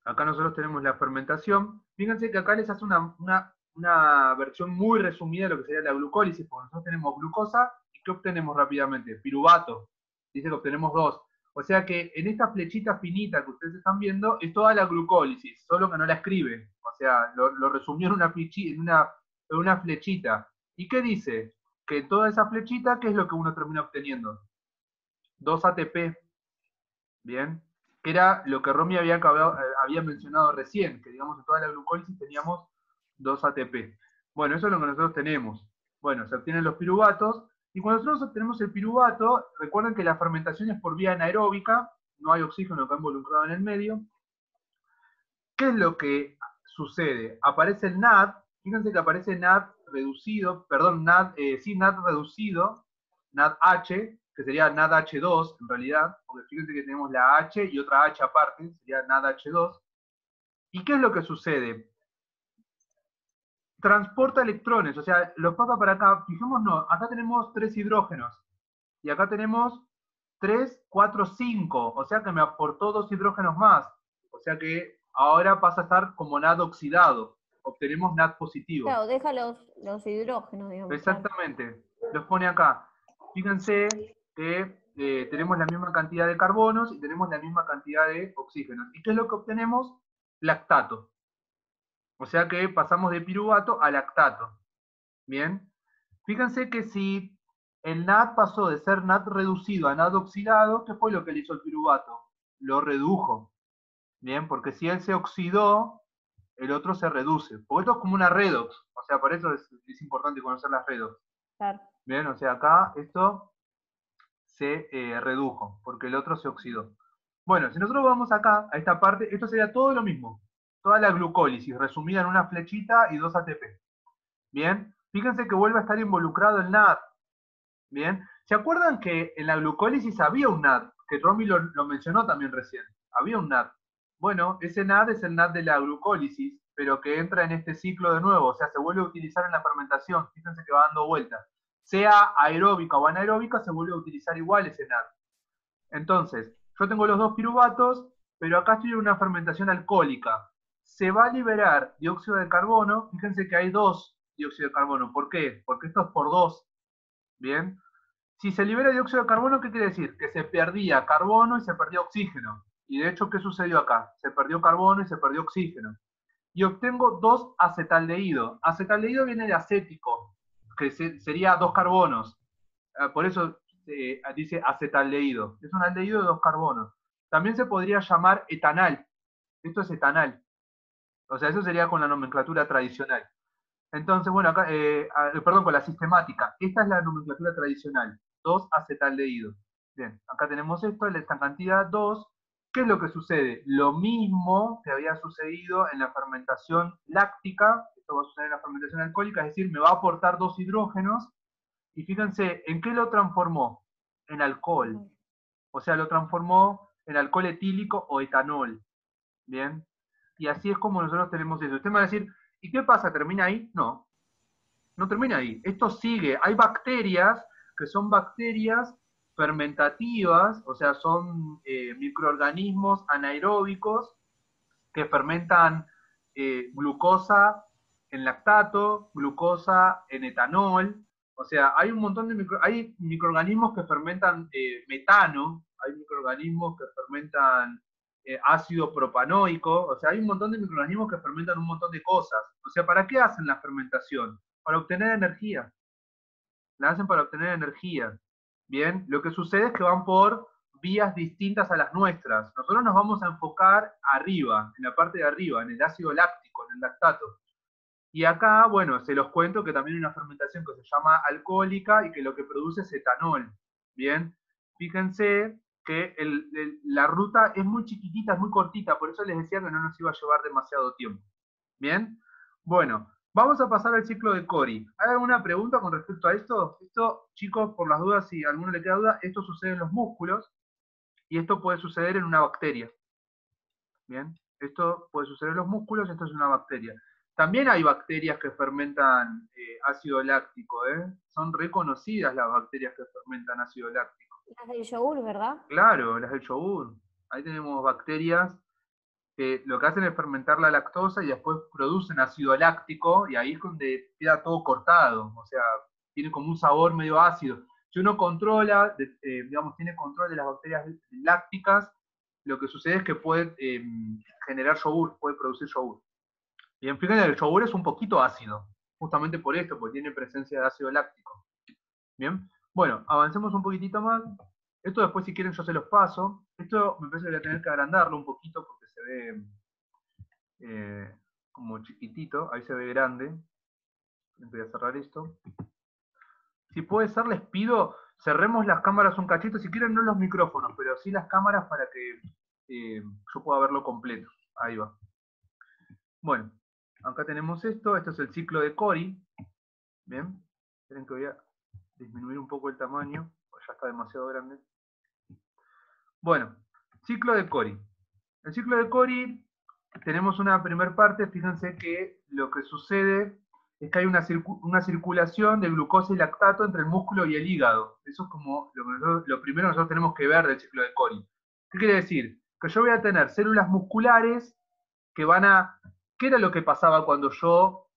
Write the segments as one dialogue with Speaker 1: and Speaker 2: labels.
Speaker 1: Acá nosotros tenemos la fermentación. Fíjense que acá les hace una versión muy resumida de lo que sería la glucólisis, porque nosotros tenemos glucosa y ¿qué obtenemos rápidamente? Piruvato. Dice que obtenemos dos. O sea que en esta flechita finita que ustedes están viendo es toda la glucólisis, solo que no la escribe. O sea, lo resumió en una flechita. ¿Y qué dice? Que toda esa flechita, ¿qué es lo que uno termina obteniendo? 2 ATP. Bien, que era lo que Romy había mencionado recién, que digamos en toda la glucólisis teníamos 2 ATP. Bueno, eso es lo que nosotros tenemos. Bueno, se obtienen los piruvatos, y cuando nosotros obtenemos el piruvato, recuerden que la fermentación es por vía anaeróbica, no hay oxígeno acá involucrado en el medio. ¿Qué es lo que sucede? Aparece el NAD, fíjense que aparece NAD reducido, perdón, NAD reducido, NADH, que sería NADH2 en realidad, porque fíjense que tenemos la H y otra H aparte, sería NADH2. ¿Y qué es lo que sucede? Transporta electrones, o sea, los pasa para acá. Fijémonos, acá tenemos 3 hidrógenos, y acá tenemos 3, 4, 5, o sea que me aportó 2 hidrógenos más, o sea que ahora pasa a estar como NAD oxidado, obtenemos NAD positivo.
Speaker 2: Claro, deja los hidrógenos, digamos, claro.
Speaker 1: Exactamente, los pone acá. Fíjense que tenemos la misma cantidad de carbonos y tenemos la misma cantidad de oxígenos. ¿Y qué es lo que obtenemos? Lactato. O sea que pasamos de piruvato a lactato. Bien. Fíjense que si el NAD pasó de ser NAD reducido a NAD oxidado, ¿qué fue lo que le hizo el piruvato? Lo redujo. Bien, porque si él se oxidó, el otro se reduce. Porque esto es como una redox. O sea, por eso es importante conocer las redox.
Speaker 2: Claro.
Speaker 1: Bien, o sea, acá esto se redujo, porque el otro se oxidó. Bueno, si nosotros vamos acá, a esta parte, esto sería todo lo mismo. Toda la glucólisis, resumida en una flechita y 2 ATP. Bien, fíjense que vuelve a estar involucrado el NAD. Bien, ¿se acuerdan que en la glucólisis había un NAD? Que Romy lo mencionó también recién. Había un NAD. Bueno, ese NAD es el NAD de la glucólisis, pero que entra en este ciclo de nuevo, o sea, se vuelve a utilizar en la fermentación. Fíjense que va dando vueltas. Sea aeróbica o anaeróbica, se vuelve a utilizar igual ese NAD. Entonces, yo tengo los dos piruvatos, pero acá estoy en una fermentación alcohólica. Se va a liberar dióxido de carbono. Fíjense que hay dos dióxido de carbono. ¿Por qué? Porque esto es por dos. Bien. Si se libera dióxido de carbono, ¿qué quiere decir? Que se perdía carbono y se perdía oxígeno. Y de hecho, ¿qué sucedió acá? Se perdió carbono y se perdió oxígeno. Y obtengo 2 acetaldehído. Acetaldehído viene de acético, que sería 2 carbonos. Por eso dice acetaldehído. Es un aldehído de 2 carbonos. También se podría llamar etanal. Esto es etanal. O sea, eso sería con la nomenclatura tradicional. Entonces, bueno, acá, perdón, con la sistemática. Esta es la nomenclatura tradicional. 2-acetaldehído. Bien, acá tenemos esto, esta cantidad 2. ¿Qué es lo que sucede? Lo mismo que había sucedido en la fermentación láctica, esto va a suceder en la fermentación alcohólica, es decir, me va a aportar 2 hidrógenos, y fíjense, ¿en qué lo transformó? En alcohol. O sea, lo transformó en alcohol etílico o etanol. Bien, y así es como nosotros tenemos eso. Usted me va a decir, ¿y qué pasa? ¿Termina ahí? No, no termina ahí. Esto sigue. Hay bacterias que son bacterias fermentativas, o sea, son microorganismos anaeróbicos que fermentan glucosa en lactato, glucosa en etanol. O sea, hay un montón de hay microorganismos que fermentan metano, hay microorganismos que fermentan ácido propanoico, o sea, hay un montón de microorganismos que fermentan un montón de cosas. O sea, ¿para qué hacen la fermentación? Para obtener energía. La hacen para obtener energía. Bien, lo que sucede es que van por vías distintas a las nuestras. Nosotros nos vamos a enfocar arriba, en la parte de arriba, en el ácido láctico, en elลactato. Y acá, bueno, se los cuento que también hay una fermentación que se llama alcohólica y que lo que produce es etanol. Bien, fíjense que la ruta es muy chiquitita, es muy cortita, por eso les decía que no nos iba a llevar demasiado tiempo. Bien, bueno, vamos a pasar al ciclo de Cori. ¿Hay alguna pregunta con respecto a esto? Esto, chicos, por las dudas, si a alguno le queda duda, esto sucede en los músculos y esto puede suceder en una bacteria. Bien, esto puede suceder en los músculos, esto es una bacteria. También hay bacterias que fermentan ácido láctico, ¿eh? Son reconocidas las bacterias que fermentan ácido láctico.
Speaker 2: Las del yogur, ¿verdad?
Speaker 1: Claro, las del yogur. Ahí tenemos bacterias que lo que hacen es fermentar la lactosa y después producen ácido láctico, y ahí es donde queda todo cortado, o sea, tiene como un sabor medio ácido. Si uno controla, digamos, tiene control de las bacterias lácticas, lo que sucede es que puede generar yogur, puede producir yogur. Y fíjense, el yogur es un poquito ácido, justamente por esto, porque tiene presencia de ácido láctico. Bien, bueno, avancemos un poquitito más. Esto después, si quieren, yo se los paso. Esto me parece que voy a tener que agrandarlo un poquito porque se ve como chiquitito. Ahí se ve grande. Voy a cerrar esto. Si puede ser, les pido, cerremos las cámaras un cachito. Si quieren, no los micrófonos, pero sí las cámaras para que yo pueda verlo completo. Ahí va. Bueno, acá tenemos esto. Esto es el ciclo de Cori. Bien. Esperen que voy a disminuir un poco el tamaño, porque ya está demasiado grande. Bueno, ciclo de Cori. El ciclo de Cori, tenemos una primera parte. Fíjense que lo que sucede es que hay una circulación de glucosa y lactato entre el músculo y el hígado. Eso es como lo primero que nosotros tenemos que ver del ciclo de Cori. ¿Qué quiere decir? Que yo voy a tener células musculares que van a... ¿Qué era lo que pasaba cuando yo...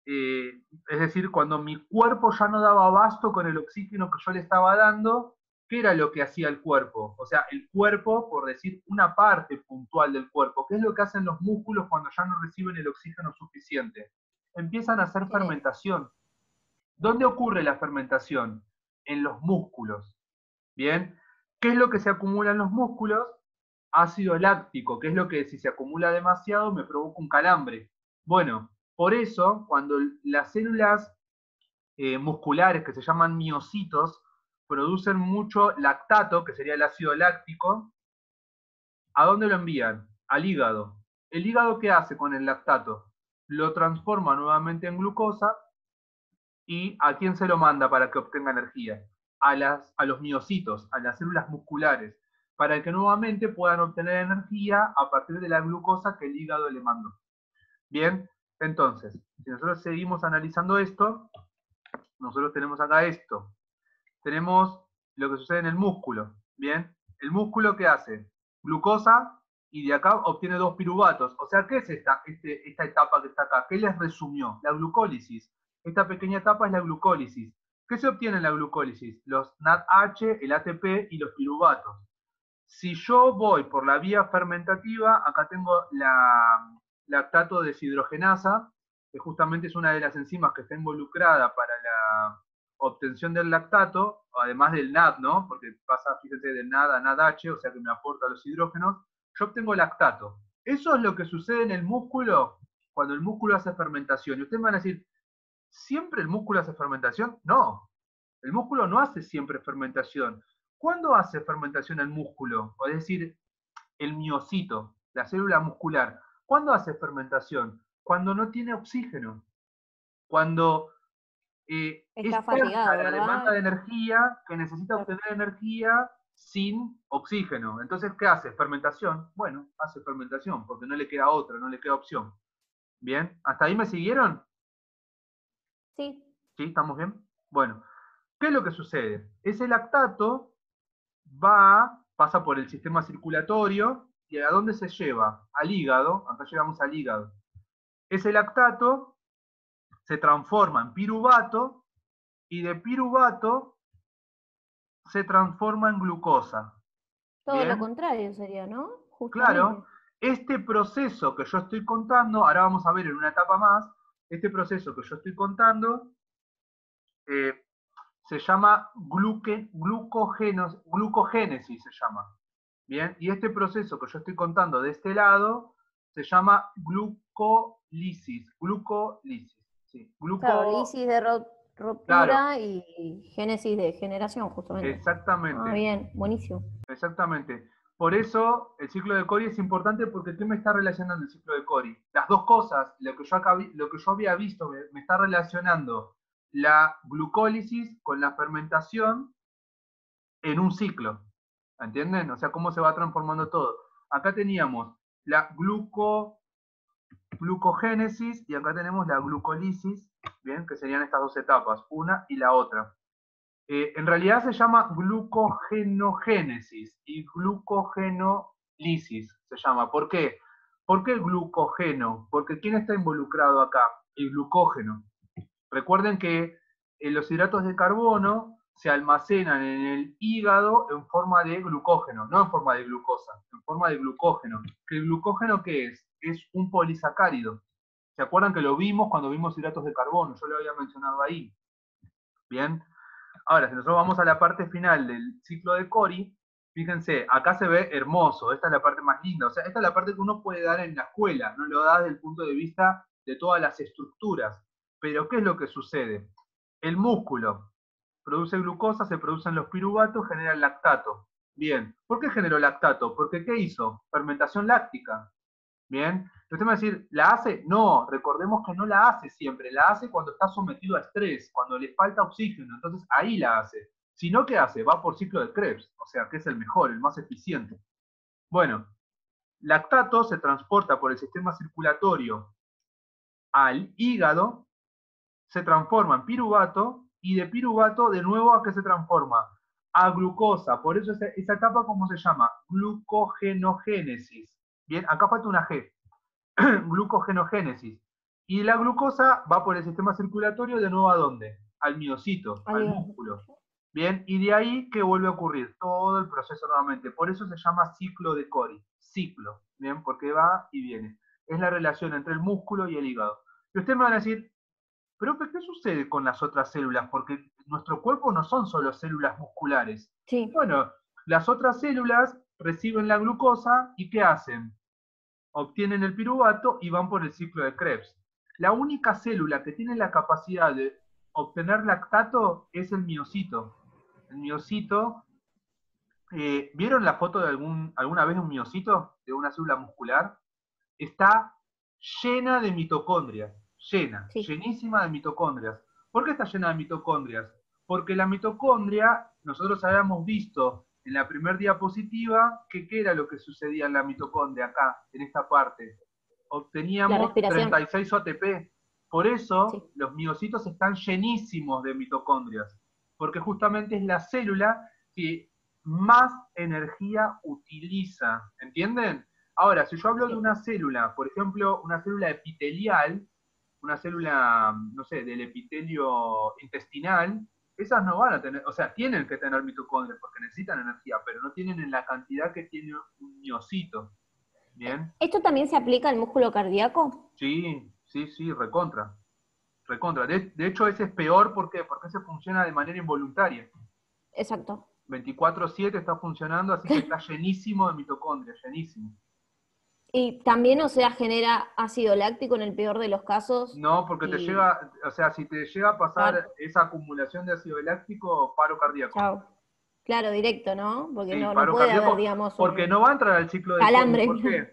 Speaker 1: es decir, cuando mi cuerpo ya no daba abasto con el oxígeno que yo le estaba dando? ¿Qué era lo que hacía el cuerpo? O sea, el cuerpo, por decir una parte puntual del cuerpo, ¿qué es lo que hacen los músculos cuando ya no reciben el oxígeno suficiente? Empiezan a hacer fermentación. ¿Dónde ocurre la fermentación? En los músculos. ¿Bien? ¿Qué es lo que se acumula en los músculos? Ácido láctico, que es lo que si se acumula demasiado me provoca un calambre. Bueno, por eso, cuando las células musculares, que se llaman miocitos, producen mucho lactato, que sería el ácido láctico, ¿a dónde lo envían? Al hígado. ¿El hígado qué hace con el lactato? Lo transforma nuevamente en glucosa. ¿Y a quién se lo manda para que obtenga energía? A los miocitos, a las células musculares, para que nuevamente puedan obtener energía a partir de la glucosa que el hígado le mandó. Bien, entonces, si nosotros seguimos analizando esto, nosotros tenemos acá esto. Tenemos lo que sucede en el músculo. Bien, el músculo ¿qué hace? Glucosa, y de acá obtiene 2 piruvatos. O sea, ¿qué es esta etapa que está acá? ¿Qué les resumió? La glucólisis. Esta pequeña etapa es la glucólisis. ¿Qué se obtiene en la glucólisis? Los NADH, el ATP y los piruvatos. Si yo voy por la vía fermentativa, acá tengo la lactato deshidrogenasa, que justamente es una de las enzimas que está involucrada para la obtención del lactato, además del NAD, ¿no? Porque pasa, fíjense, del NAD a NADH, o sea que me aporta los hidrógenos. Yo obtengo lactato. Eso es lo que sucede en el músculo cuando el músculo hace fermentación. Y ustedes me van a decir, ¿siempre el músculo hace fermentación? No, el músculo no hace siempre fermentación. ¿Cuándo hace fermentación el músculo? Es decir, el miocito, la célula muscular. ¿Cuándo hace fermentación? Cuando no tiene oxígeno. Cuando
Speaker 2: está
Speaker 1: es
Speaker 2: fatigado,
Speaker 1: tanta la
Speaker 2: ¿verdad?
Speaker 1: demanda de energía que necesita obtener energía sin oxígeno. Entonces, ¿qué hace? ¿Fermentación? Bueno, hace fermentación, porque no le queda otra, no le queda opción. ¿Bien? ¿Hasta ahí me siguieron?
Speaker 2: Sí.
Speaker 1: ¿Sí? ¿Estamos bien? Bueno, ¿qué es lo que sucede? Ese lactato pasa por el sistema circulatorio, ¿y a dónde se lleva? Al hígado. Acá llegamos al hígado. Ese lactato se transforma en piruvato, y de piruvato se transforma en glucosa.
Speaker 2: Todo lo
Speaker 1: ¿Bien?
Speaker 2: contrario sería, ¿no? Justamente.
Speaker 1: Claro, este proceso que yo estoy contando, ahora vamos a ver en una etapa más, este proceso que yo estoy contando se llama glucogénesis, se llama. Bien, y este proceso que yo estoy contando de este lado se llama glucólisis. Sí.
Speaker 2: Claro, lisis de ruptura
Speaker 1: Claro,
Speaker 2: y génesis de generación, justamente.
Speaker 1: exactamente.
Speaker 2: Ah, bien, buenísimo.
Speaker 1: Exactamente. Por eso el ciclo de Cori es importante, porque ¿qué me está relacionando el ciclo de Cori? Las dos cosas, lo que yo había visto, me está relacionando la glucólisis con la fermentación en un ciclo. ¿Entienden? O sea, cómo se va transformando todo. Acá teníamos la glucogénesis y acá tenemos la glucólisis, ¿bien? Que serían estas dos etapas, una y la otra. En realidad se llama glucogenogénesis y glucogenolisis se llama. ¿Por qué? ¿Por qué el glucógeno? Porque ¿quién está involucrado acá? El glucógeno. Recuerden que los hidratos de carbono se almacenan en el hígado en forma de glucógeno, no en forma de glucosa, en forma de glucógeno. ¿El glucógeno qué es? Es un polisacárido. ¿Se acuerdan que lo vimos cuando vimos hidratos de carbono? Yo lo había mencionado ahí. Bien. Ahora, si nosotros vamos a la parte final del ciclo de Cori, fíjense, acá se ve hermoso, esta es la parte más linda, o sea, esta es la parte que uno puede dar en la escuela, no lo da desde el punto de vista de todas las estructuras. Pero, ¿qué es lo que sucede? El músculo produce glucosa, se producen los piruvatos, genera el lactato. Bien, ¿por qué generó lactato? Porque, ¿qué hizo? Fermentación láctica. Bien, usted me va a decir, ¿la hace? No, recordemos que no la hace siempre, la hace cuando está sometido a estrés, cuando le falta oxígeno, entonces ahí la hace. Si no, ¿qué hace? Va por ciclo de Krebs, o sea, que es el mejor, el más eficiente. Bueno, lactato se transporta por el sistema circulatorio al hígado, se transforma en piruvato, y de piruvato de nuevo ¿a qué se transforma? A glucosa, por eso esa etapa, ¿cómo se llama? Glucogenogénesis. Bien, acá falta una G. Glucogenogénesis. Y la glucosa va por el sistema circulatorio de nuevo ¿a dónde? Al miocito, al músculo. Bien, y de ahí que vuelve a ocurrir todo el proceso nuevamente. Por eso se llama ciclo de Cori. Ciclo, bien, porque va y viene. Es la relación entre el músculo y el hígado. Y ustedes me van a decir, pero ¿qué sucede con las otras células? Porque nuestro cuerpo no son solo células musculares.
Speaker 2: Sí.
Speaker 1: Bueno, las otras células reciben la glucosa y ¿qué hacen? Obtienen el piruvato y van por el ciclo de Krebs. La única célula que tiene la capacidad de obtener lactato es el miocito. El miocito, ¿vieron la foto de alguna vez de un miocito? De una célula muscular. Está llena de mitocondrias. Llena,
Speaker 2: Sí.
Speaker 1: llenísima de mitocondrias. ¿Por qué está llena de mitocondrias? Porque la mitocondria, nosotros habíamos visto en la primera diapositiva que qué era lo que sucedía en la mitocondria acá, en esta parte. Obteníamos 36 ATP. Por eso
Speaker 2: sí.
Speaker 1: los miocitos están llenísimos de mitocondrias, porque justamente es la célula que más energía utiliza. ¿Entienden? Ahora, si yo hablo de una célula, por ejemplo, una célula epitelial, una célula, no sé, del epitelio intestinal, esas no van a tener, o sea, tienen que tener mitocondrias porque necesitan energía, pero no tienen en la cantidad que tiene un miocito. ¿Bien?
Speaker 2: ¿Esto también se aplica al músculo cardíaco?
Speaker 1: Sí, sí, sí, recontra. Recontra. De hecho, ese es peor, ¿por qué? Porque ese funciona de manera involuntaria.
Speaker 2: Exacto.
Speaker 1: 24/7 está funcionando, así que está llenísimo de mitocondrias, llenísimo.
Speaker 2: Y también, o sea, genera ácido láctico en el peor de los casos.
Speaker 1: No, porque te llega, o sea, si te llega a pasar esa acumulación de ácido láctico, paro cardíaco.
Speaker 2: Chao. Claro, directo, ¿no? Porque
Speaker 1: Sí,
Speaker 2: no
Speaker 1: paro
Speaker 2: puede haber,
Speaker 1: cardíaco,
Speaker 2: digamos,
Speaker 1: porque
Speaker 2: un
Speaker 1: no va a entrar al ciclo de Cori.
Speaker 2: calambre.
Speaker 1: ¿Por qué?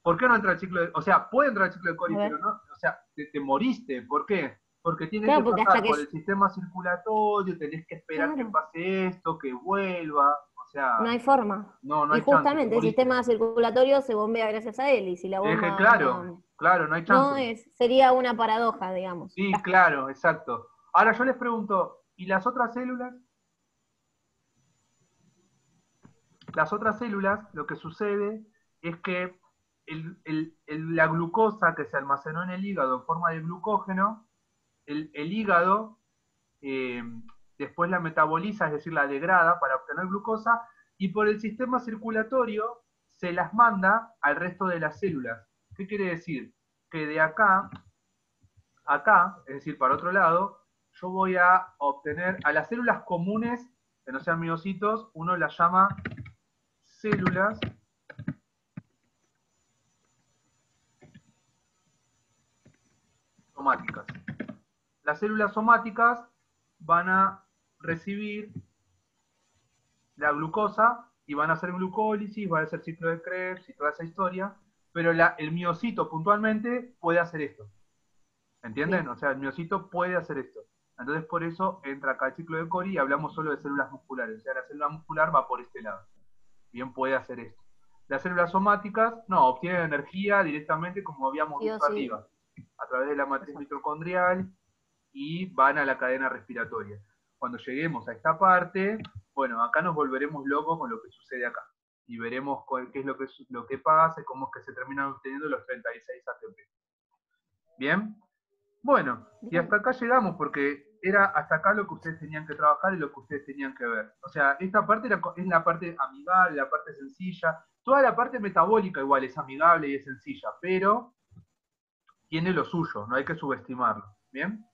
Speaker 1: ¿Por qué no entra al ciclo de, o sea, puede entrar al ciclo de
Speaker 2: A
Speaker 1: Cori, pero
Speaker 2: ver.
Speaker 1: no, o sea, te moriste. ¿Por qué? Porque tiene
Speaker 2: Claro,
Speaker 1: que
Speaker 2: porque hasta
Speaker 1: pasar
Speaker 2: que...
Speaker 1: por el sistema circulatorio, tenés que esperar que
Speaker 2: Claro,
Speaker 1: pase esto, que vuelva, o
Speaker 2: no
Speaker 1: sea,
Speaker 2: hay forma.
Speaker 1: no
Speaker 2: Y
Speaker 1: hay chance, te
Speaker 2: justamente el
Speaker 1: moriste.
Speaker 2: sistema circulatorio se bombea gracias a él, y si la
Speaker 1: Es que
Speaker 2: bomba
Speaker 1: claro,
Speaker 2: no,
Speaker 1: claro, no hay chance.
Speaker 2: no sería una paradoja, digamos.
Speaker 1: Sí, claro, exacto. Ahora yo les pregunto, ¿y las otras células? Las otras células, lo que sucede es que la glucosa que se almacenó en el hígado en forma de glucógeno, el hígado eh, después la metaboliza, es decir, la degrada para obtener glucosa, y por el sistema circulatorio se las manda al resto de las células. ¿Qué quiere decir? Que de acá, acá, es decir, para otro lado, yo voy a obtener a las células comunes, que no sean miocitos, uno las llama células somáticas. Las células somáticas van a recibir la glucosa y van a hacer glucólisis, va a hacer ciclo de Krebs y toda esa historia, pero el miocito puntualmente puede hacer esto. ¿Entienden?
Speaker 2: Bien.
Speaker 1: O sea, el miocito puede hacer esto. Entonces por eso entra acá el ciclo de Cori y hablamos solo de células musculares. O sea, la célula muscular va por este lado. Bien puede hacer esto. Las células somáticas, no, obtienen energía directamente como habíamos
Speaker 2: Sí o
Speaker 1: visto
Speaker 2: sí.
Speaker 1: arriba, a través de la matriz
Speaker 2: Exacto.
Speaker 1: mitocondrial y van a la cadena respiratoria. Cuando lleguemos a esta parte, bueno, acá nos volveremos locos con lo que sucede acá. y veremos qué es lo que pasa y cómo es que se terminan obteniendo los 36 ATP. ¿Bien? Bueno, y
Speaker 2: Bien.
Speaker 1: hasta acá llegamos porque era hasta acá lo que ustedes tenían que trabajar y lo que ustedes tenían que ver. O sea, esta parte es la parte amigable, la parte sencilla. Toda la parte metabólica igual es amigable y es sencilla, pero tiene lo suyo, no hay que subestimarlo. ¿Bien?